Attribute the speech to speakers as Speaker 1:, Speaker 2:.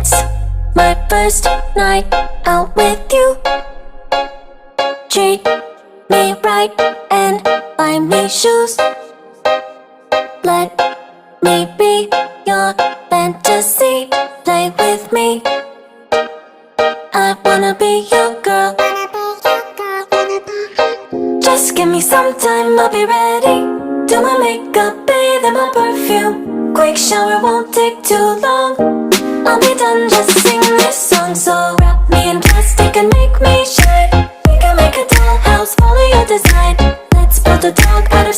Speaker 1: It's my first night out with you. Treat me right and buy me shoes. Let me be your fantasy. Play with me. I wanna be your girl. Just give me some time, I'll be ready. Do my makeup, bathe in my perfume. Quick shower won't take too long. I'll be done, just sing this song. So wrap me in plastic and make me shine. We can make a dollhouse, follow your design. Let's build a dog out of